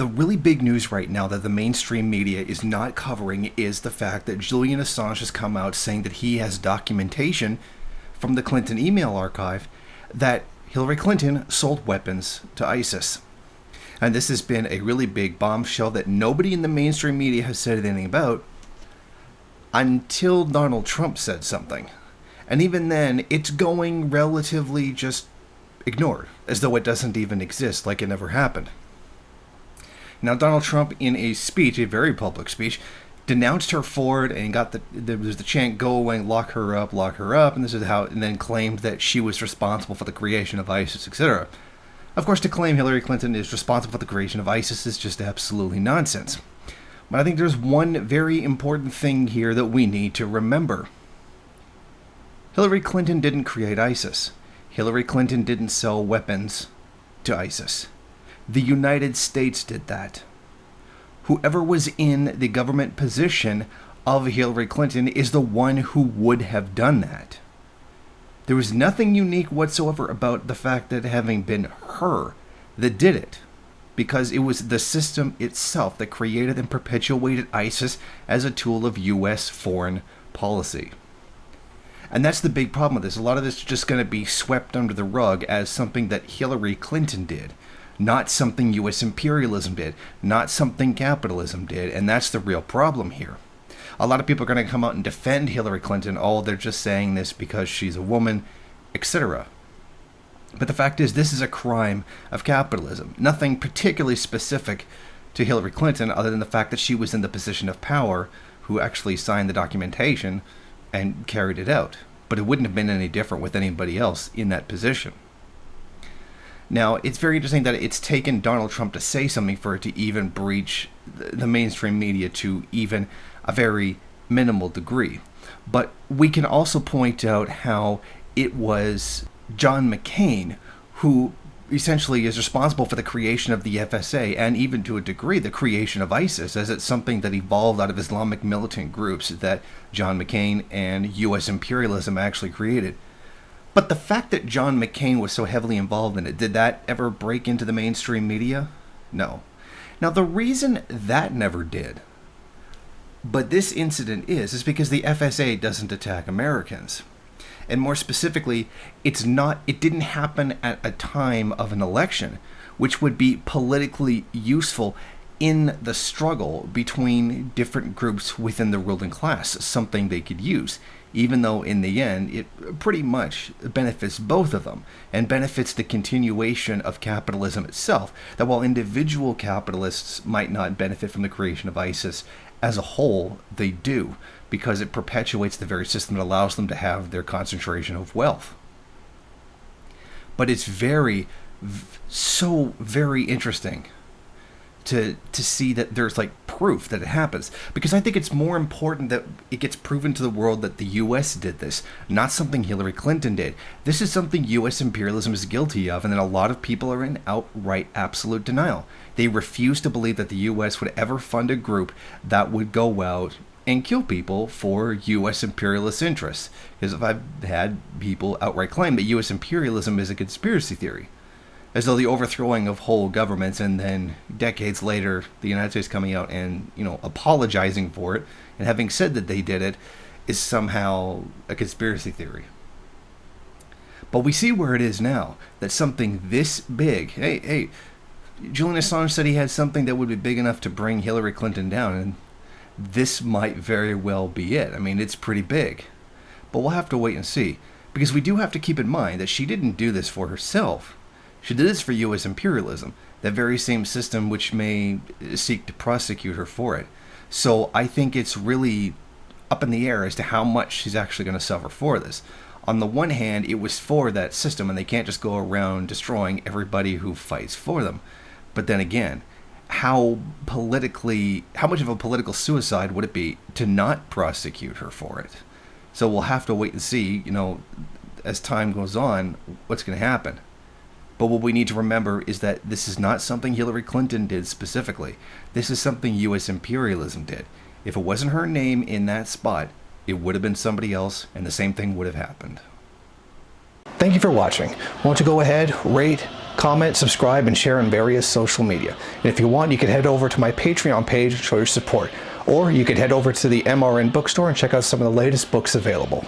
The really big news right now that the mainstream media is not covering is the fact that Julian Assange has come out saying that he has documentation from the Clinton email archive that Hillary Clinton sold weapons to ISIS. And this has been a really big bombshell that nobody in the mainstream media has said anything about until Donald Trump said something. And even then, it's going relatively just ignored, as though it doesn't even exist, like it never happened. Now, Donald Trump, in a speech, a very public speech, denounced her for it and there was the chant, "Go away, lock her up," and this is how, and then claimed that she was responsible for the creation of ISIS, etc. Of course, to claim Hillary Clinton is responsible for the creation of ISIS is just absolutely nonsense. But I think there's one very important thing here that we need to remember. Hillary Clinton didn't create ISIS. Hillary Clinton didn't sell weapons to ISIS. The United States did that. Whoever was in the government position of Hillary Clinton is the one who would have done that. There was nothing unique whatsoever about the fact that having been her that did it, because it was the system itself that created and perpetuated ISIS as a tool of U.S. foreign policy. And that's the big problem with this. A lot of this is just going to be swept under the rug as something that Hillary Clinton did, not something U.S. imperialism did, not something capitalism did, and that's the real problem here. A lot of people are going to come out and defend Hillary Clinton. Oh, they're just saying this because she's a woman, etc. But the fact is, this is a crime of capitalism. Nothing particularly specific to Hillary Clinton other than the fact that she was in the position of power who actually signed the documentation and carried it out. But it wouldn't have been any different with anybody else in that position. Now, it's very interesting that it's taken Donald Trump to say something for it to even breach the mainstream media to even a very minimal degree. But we can also point out how it was John McCain who essentially is responsible for the creation of the FSA and even to a degree the creation of ISIS, as it's something that evolved out of Islamic militant groups that John McCain and U.S. imperialism actually created. But the fact that John McCain was so heavily involved in it, did that ever break into the mainstream media? No. Now, the reason that never did, but this incident is because the FSA doesn't attack Americans. And more specifically, it didn't happen at a time of an election, which would be politically useful in the struggle between different groups within the ruling class, something they could use, even though in the end it pretty much benefits both of them and benefits the continuation of capitalism itself, that while individual capitalists might not benefit from the creation of ISIS, as a whole they do, because it perpetuates the very system that allows them to have their concentration of wealth. But it's so very interesting to see that there's like proof that it happens, because I think it's more important that it gets proven to the world that the US did this, not something Hillary Clinton did. This is something US imperialism is guilty of, and then a lot of people are in outright absolute denial. They refuse to believe that the US would ever fund a group that would go out and kill people for US imperialist interests. Because if I've had people outright claim that US imperialism is a conspiracy theory, as though the overthrowing of whole governments and then decades later the United States coming out and apologizing for it and having said that they did it is somehow a conspiracy theory. But we see where it is now, that something this big, hey, Julian Assange said he had something that would be big enough to bring Hillary Clinton down, and this might very well be it. I mean, it's pretty big. But we'll have to wait and see, because we do have to keep in mind that she didn't do this for herself. She did this for U.S. imperialism, that very same system which may seek to prosecute her for it. So I think it's really up in the air as to how much she's actually going to suffer for this. On the one hand, it was for that system, and they can't just go around destroying everybody who fights for them. But then again, how much of a political suicide would it be to not prosecute her for it? So we'll have to wait and see, as time goes on, what's going to happen. But what we need to remember is that this is not something Hillary Clinton did specifically. This is something U.S. imperialism did. If it wasn't her name in that spot, it would have been somebody else, and the same thing would have happened. Thank you for watching. Why don't you go ahead, rate, comment, subscribe, and share on various social media. And if you want, you can head over to my Patreon page and show your support. Or you could head over to the MRN bookstore and check out some of the latest books available.